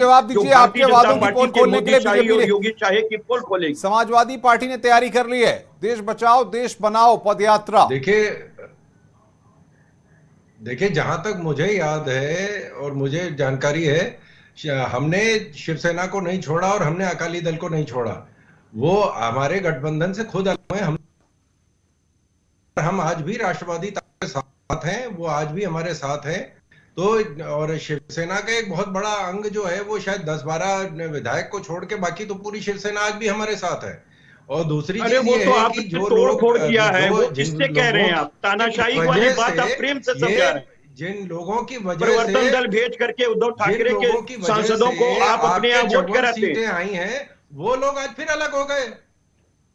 जवाब दीजिए, आपके वादों की पोल खोलने के लिए बीजेपी ने, योगी चाहे की पोल खोलेगी। समाजवादी पार्टी ने तैयारी कर ली है, देश बचाओ देश बनाओ पदयात्रा। देखिए जहां तक मुझे याद है और मुझे जानकारी है, हमने शिवसेना को नहीं छोड़ा और हमने अकाली दल को नहीं छोड़ा। वो हमारे गठबंधन से खुद अलग हैं। हम आज भी राष्ट्रवादी के साथ हैं, वो आज भी हमारे साथ हैं। तो और शिवसेना का एक बहुत बड़ा अंग जो है वो शायद 10-12 विधायक को छोड़ के बाकी तो पूरी शिवसेना आज भी हमारे साथ है। और दूसरी चीज ये तो है कि जो तोड़ किया है वो किससे कह रहे हैं आप? तानाशाही वाली बात आप प्रेम से समझा रहे हैं। जिन लोगों की वजह से परिवर्तन दल भेज करके उद्धव ठाकरे के सांसदों को आप अपने यहाँ वोट कराते सीटें आई हैं, वो लोग आज फिर अलग हो गए।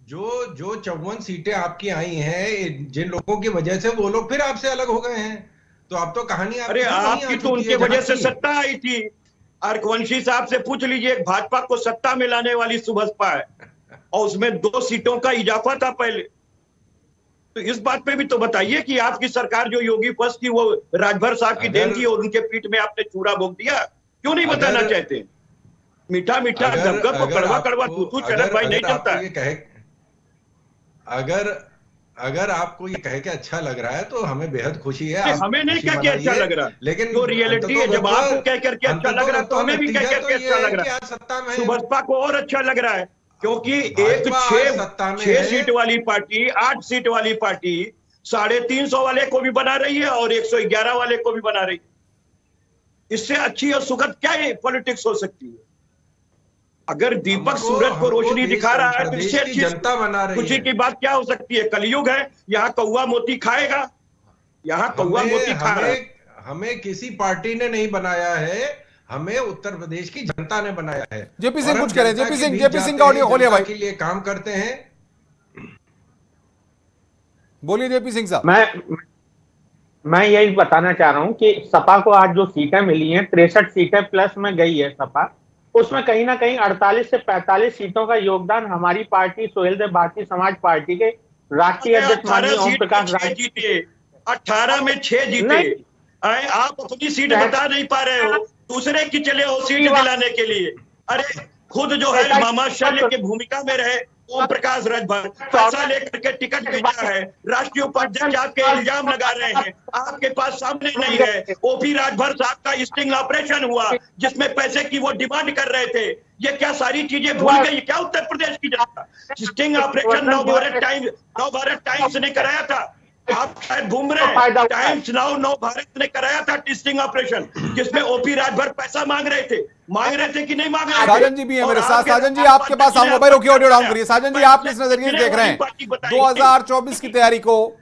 जो 54 सीटें आपकी आई हैं, जिन लोगों की वजह से वो लोग फिर आपसे अलग हो गए हैं। तो अब तो कहानी आपकी तो उनके वजह से सत्ता आई थी। अर्कवंशी साहब से पूछ लीजिए, भाजपा को सत्ता में लाने वाली सुबसपा है और उसमें 2 सीटों का इजाफा था पहले। तो इस बात पे भी तो बताइए कि आपकी सरकार जो योगी फर्स्ट थी वो राजभर साहब की देन थी और उनके पीठ में आपने चूड़ा भोग दिया। क्यों नहीं बताना चाहते? मीठा मीठा गप गप कड़वा कड़वा तू शरद भाई नहीं चलता है। अगर आपको ये कह के अच्छा लग रहा है तो हमें बेहद खुशी है। हमें नहीं कह के अच्छा लग रहा, लेकिन जो रियलिटी है, जब आपको कह करके अच्छा लग रहा है तो हमें भी कह करके अच्छा लग रहा है। सुबसपा को और अच्छा लग रहा है क्योंकि एक 6 सीट वाली पार्टी, 8 सीट वाली पार्टी 350 वाले को भी बना रही है और 111 वाले को भी बना रही है। इससे अच्छी और सुखद क्या पॉलिटिक्स हो सकती है? अगर दीपक सूरज को रोशनी दिखा रहा है तो इससे अच्छी जनता बना रही खुशी की बात क्या हो सकती है? कलयुग है, यहाँ कौवा मोती खाएगा, यहाँ कौवा मोती खा रहा है। हमें किसी पार्टी ने नहीं बनाया है, हमें उत्तर प्रदेश की जनता ने बनाया है। जेपी सिंह कुछ कह रहे हैं। जेपी सिंह का ऑडियो खोलिए भाई। के लिए काम करते हैं। बोलिए जेपी सिंह साहब। मैं यही बताना चाह रहा हूं कि सपा को आज जो सीटें मिली हैं, 63 सीटें प्लस में गई है सपा, उसमें कहीं ना कहीं 48 से 45 सीटों का योगदान हमारी पार्टी सुहेलदेव भारतीय समाज पार्टी के राष्ट्रीय अध्यक्ष माननीय ओम प्रकाश राय जीते। 18 में 6 जीते। आप अपनी सीट बता नहीं पा रहे हो, दूसरे की चले हो सीट दिलाने के लिए। अरे खुद जो है मामा शल्य की भूमिका में रहे ओम प्रकाश राजभर पैसा लेकर के टिकट भेजा है। राष्ट्रीय उपाध्यक्ष आपके इल्जाम लगा रहे हैं, आपके पास सामने नहीं है। ओपी राजभर साहब का स्टिंग ऑपरेशन हुआ जिसमें पैसे की वो डिमांड कर रहे थे। ये क्या सारी चीजें भूल गई क्या उत्तर प्रदेश की जनता? स्टिंग ऑपरेशन नवभारत टाइम्स ने कराया था, आप शायद घूम रहे हैं। टाइम्स नवभारत ने कराया था टिस्टिंग ऑपरेशन जिसमें ओपी राजभर पैसा मांग रहे थे कि नहीं मांग रहे थे? साजन जी भी है मेरे साथ। साजन जी आपके पास आऊंगा भाई, रोकिए ऑडियो डाउन करिए। साजन जी आप किस नजरिए से देख रहे हैं 2024 की तैयारी को?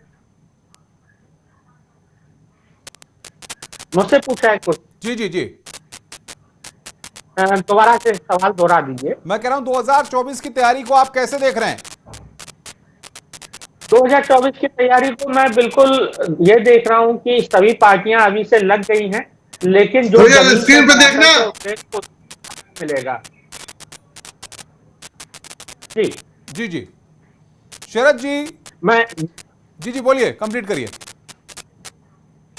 मुझसे पूछा है कुछ? जी जी जी, दोबारा से सवाल दोहरा दीजिए। मैं कह रहा हूं 2024 की तैयारी को आप कैसे देख रहे हैं? 2024 की तैयारी को मैं बिल्कुल ये देख रहा हूं कि सभी पार्टियां अभी से लग गई हैं, लेकिन जो स्क्रीन पे देखना मिलेगा। जी जी जी शरद जी, मैं जी बोलिए, कंप्लीट करिए।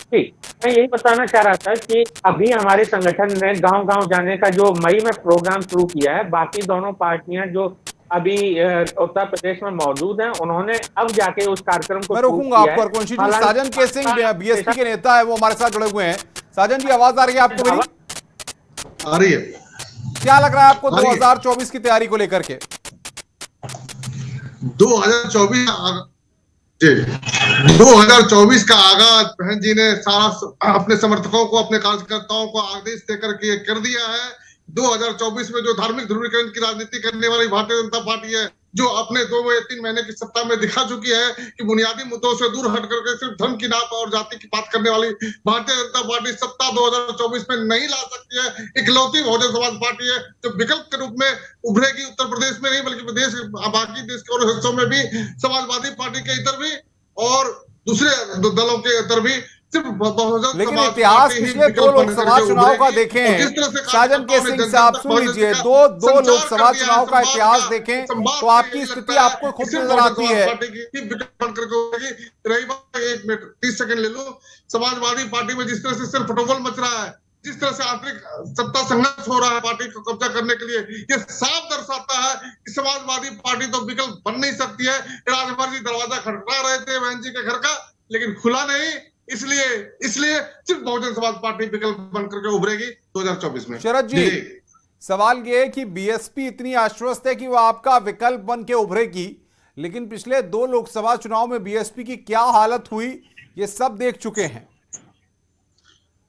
जी, मैं यही बताना चाह रहा था कि अभी हमारे संगठन ने गांव-गांव जाने का जो मई में प्रोग्राम शुरू किया है, बाकी दोनों पार्टियां जो अभी उत्तर प्रदेश में मौजूद हैं, उन्होंने अब जाके उस कार्यक्रम को मैं रोकूंगा आपको। अर्कवंशी जी, साजन के सिंह बीएसपी के नेता है, वो हमारे साथ जुड़े हुए हैं। साजन जी आवाज आ रही है आपको मेरी? आ रही है। क्या लग रहा है आपको 2024 की तैयारी को लेकर के? 2024 का आगाज बहन जी ने सारा अपने समर्थकों को, अपने कार्यकर्ताओं को आदेश देकर के कर दिया है। 2024 में जो धार्मिक ध्रुवीकरण की राजनीति करने वाली भारतीय जनता पार्टी है, जो अपने 2 या 3 महीने की सत्ता में दिखा चुकी है कि बुनियादी मुद्दों से दूर हट करके सिर्फ धर्म की नाप और जाति की बात करने वाली भारतीय जनता पार्टी सत्ता 2024 में नहीं ला सकती है। इकलौती बहुजन समाज पार्टी है जो विकल्प के रूप में उभरेगी, उत्तर प्रदेश में नहीं बल्कि प्रदेश बाकी देश के और हिस्सों में भी, समाजवादी पार्टी के इधर भी और दूसरे दलों के इधर भी। लेकिन इतिहास पिछले 2 लोकसभा चुनाव का देखें साजन के सिंह साहब, सुन लीजिए, दो लोकसभा चुनाव का इतिहास देखें तो आपकी स्थिति आपको खुद नजर आती है। रही बात, 1 मिनट 30 सेकंड ले लो। समाजवादी पार्टी में जिस तरह से सिर्फ फटोफल मच रहा है, जिस तरह से आंतरिक सत्ता संघर्ष हो रहा है पार्टी को कब्जा करने के लिए, ये साफ दर्शाता है कि समाजवादी पार्टी तो विकल्प बन नहीं सकती है। राजभर जी दरवाजा खटखटा रहे थे बहन जी के घर का, लेकिन खुला नहीं, इसलिए सिर्फ बहुजन समाज पार्टी विकल्प बनकर के उभरेगी 2024 में। शरद जी, सवाल ये है कि बीएसपी इतनी आश्वस्त है कि वो आपका विकल्प बन के उभरेगी, लेकिन पिछले 2 लोकसभा चुनाव में बीएसपी की क्या हालत हुई ये सब देख चुके हैं।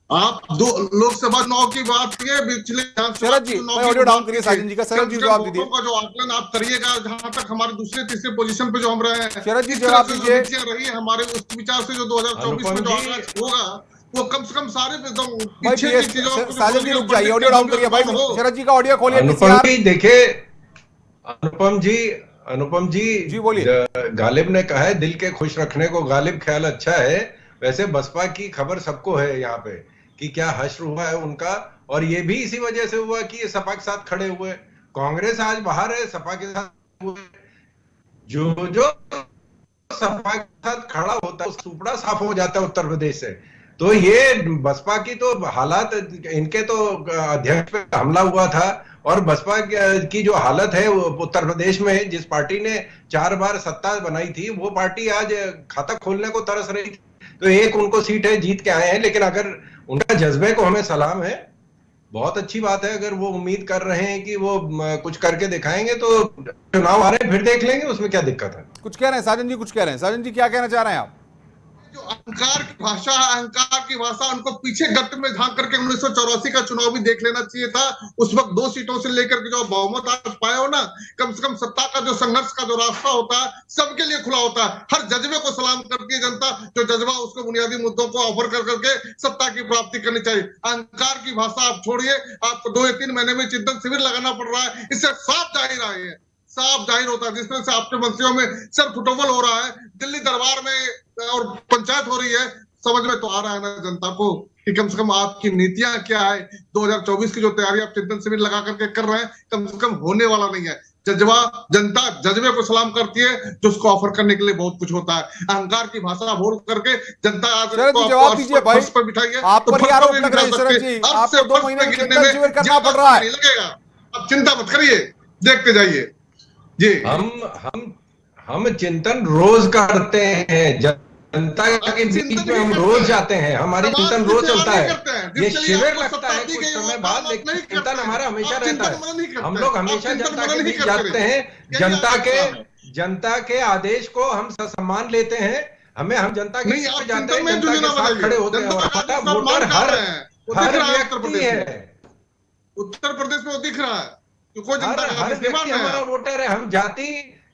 आप 2 लोकसभा चुनाव की बात किए, पिछले शरद जी ऑडियो डाउन करिए साजन जी का। शरद जी जवाब दीजिए। जो आकलन आप करिएगा, जहां तक हमारे दूसरे तीसरे पोजीशन पे जो हम रहे हैं, शरद जी जवाब दीजिए। रही है हमारे उस विचार से जो 2024 में जो आगाज होगा वो कम से कम सारे पीछे की चीजों। साजन जी रुक जाइए, ऑडियो डाउन करिए भाई। शरद जी का ऑडियो खोलिए। देखिए अनुपम जी बोलिए। गालिब ने कहा है दिल के खुश रखने को गालिब ख्याल अच्छा है। वैसे बसपा की खबर सबको है यहाँ पे कि क्या हश्र हुआ है उनका, और ये भी इसी वजह से हुआ कि ये सपा के साथ खड़े हुए। कांग्रेस आज बाहर है, सपा के साथ हुए। जो सपा के साथ खड़ा होता है सुपड़ा साफ हो जाता है उत्तर प्रदेश से। तो ये बसपा की तो हालात, इनके तो अध्यक्ष पे हमला हुआ था, और बसपा की जो हालत है उत्तर प्रदेश में, जिस पार्टी ने 4 बार सत्ता बनाई थी, वो पार्टी आज खाता खोलने को तरस रही थी। तो एक उनको सीट है, जीत के आए हैं, लेकिन अगर उनका जज्बे को हमें सलाम है, बहुत अच्छी बात है। अगर वो उम्मीद कर रहे हैं कि वो कुछ करके दिखाएंगे तो चुनाव आ रहे हैं, फिर देख लेंगे, उसमें क्या दिक्कत है। कुछ कह रहे हैं साजन जी, कुछ कह रहे हैं। साजन जी क्या कहना चाह रहे हैं आप? जो अहंकार की भाषा उनको पीछे गट में झांक करके 1984 का चुनाव भी देख लेना चाहिए था। उस वक्त 2 सीटों से लेकर के जो बहुमत आज पाए हो ना, कम से कम सत्ता का जो संघर्ष का जो रास्ता होता है सबके लिए खुला होता है। हर जज्बे को सलाम करती है जनता, जो जज्बा उसको बुनियादी मुद्दों को ऑफर कर करके सत्ता की प्राप्ति करनी चाहिए। अहंकार की भाषा आप छोड़िए। आपको 2 या 3 महीने में चिंतन शिविर लगाना पड़ रहा है, इससे साफ जाहिर होता है। जिस तरह से आपके मंत्रियों में सर फुटबॉल हो रहा है, दिल्ली दरबार में और पंचायत हो रही है, समझ में तो आ रहा है ना जनता को कि कम से कम आपकी नीतियां क्या है। 2024 की जो तैयारी आप चिंतन शिविर लगा करके कर रहे हैं, कम से कम होने वाला नहीं है। जनता जज्बे को सलाम करती है, जो उसको ऑफर करने के लिए बहुत कुछ होता है। अहंकार की भाषा बोल करके जनता आज जवाब दीजिए भाई। पर बिठाइए, आप पर आरोप लग रहा है शरद जी, आपको 2 महीने चिंतन शिविर करना पड़ रहा है। लगेगा, अब चिंता मत करिए, देखते जाइए जी। हम चिंतन रोज करते हैं, जनता के बीच में हम रोज जाते हैं, हमारी चिंतन रोज चलता है। ये शिविर लगता है कुछ समय बाद, लेकिन चिंतन हमारा हमेशा रहता है। हम लोग हमेशा जनता के बीच जाते हैं, जनता के आदेश को हम सम्मान लेते हैं। हम जनता के बीच जाते हैं, जनता के साथ खड़े होते हैं, और हमारा वोटर हर व्यक्ति है। उत्तर प्रदेश में वो दिख रहा है, हर व्यक्ति हमारा वोटर है। हम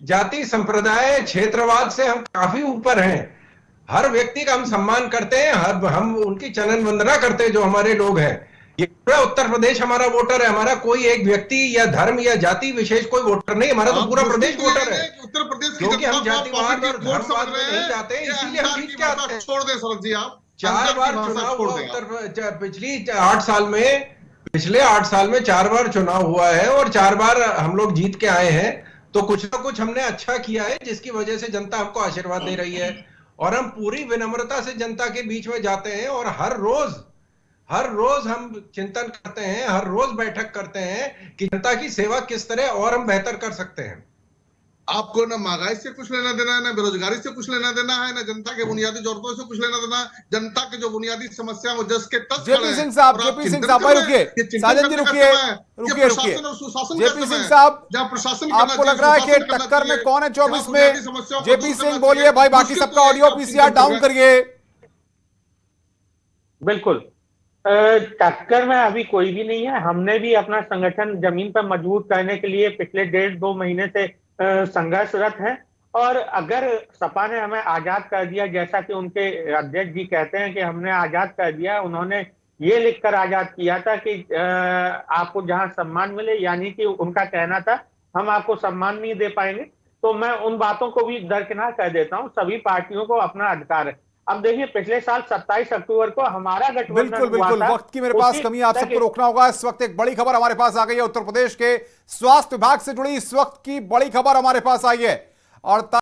जाति संप्रदाय क्षेत्रवाद से हम काफी ऊपर हैं। हर व्यक्ति का हम सम्मान करते हैं, हम उनकी चरण वंदना करते हैं जो हमारे लोग हैं। ये पूरा उत्तर प्रदेश हमारा वोटर है। हमारा कोई एक व्यक्ति या धर्म या जाति विशेष कोई वोटर नहीं, हमारा तो पूरा प्रदेश वोटर है। उत्तर प्रदेश क्योंकि हम जातिवाद और धर्मवाद में नहीं जाते हैं, इसीलिए हम जीत के आते हैं। छोड़ दें शरद जी, आप 4 बार चुनाव हुआ पिछले 8 साल में 4 बार चुनाव हुआ है, और 4 बार हम लोग जीत के आए हैं। तो कुछ ना कुछ हमने अच्छा किया है, जिसकी वजह से जनता हमको आशीर्वाद दे रही है, और हम पूरी विनम्रता से जनता के बीच में जाते हैं। और हर रोज हम चिंतन करते हैं, हर रोज बैठक करते हैं कि जनता की सेवा किस तरह और हम बेहतर कर सकते हैं। आपको ना महंगाई से कुछ लेना देना है, ना बेरोजगारी से कुछ लेना देना है, ना जनता के बुनियादी जरूरतों से कुछ लेना देना है। जनता के जो बुनियादी समस्या वो जस के तस जेपी सिंह साहब रुकिए। साजन जी रुकिए। जेपी सिंह साहब, जहाँ प्रशासन आपको लग रहा है कि टक्कर में कौन है 24 में? जेपी सिंह बोलिए भाई, बाकी सबका ऑडियो पीसीआर डाउन करिए। बिल्कुल, टक्कर में अभी कोई भी नहीं है। हमने भी अपना संगठन जमीन पर मजबूत करने के लिए पिछले 1.5-2 महीने से संघर्षरत है। और अगर सपा ने हमें आजाद कर दिया, जैसा कि उनके अध्यक्ष जी कहते हैं कि हमने आजाद कर दिया, उन्होंने ये लिखकर आजाद किया था कि आपको जहां सम्मान मिले, यानी कि उनका कहना था हम आपको सम्मान नहीं दे पाएंगे। तो मैं उन बातों को भी दरकिनार कर देता हूं। सभी पार्टियों को अपना अधिकार है। अब देखिए, पिछले साल 27 अक्टूबर को हमारा गठबंधन बिल्कुल वक्त की मेरे पास कमी, आप सबको रोकना होगा। इस वक्त एक बड़ी खबर हमारे पास आ गई है, उत्तर प्रदेश के स्वास्थ्य विभाग से जुड़ी इस वक्त की बड़ी खबर हमारे पास आई है। और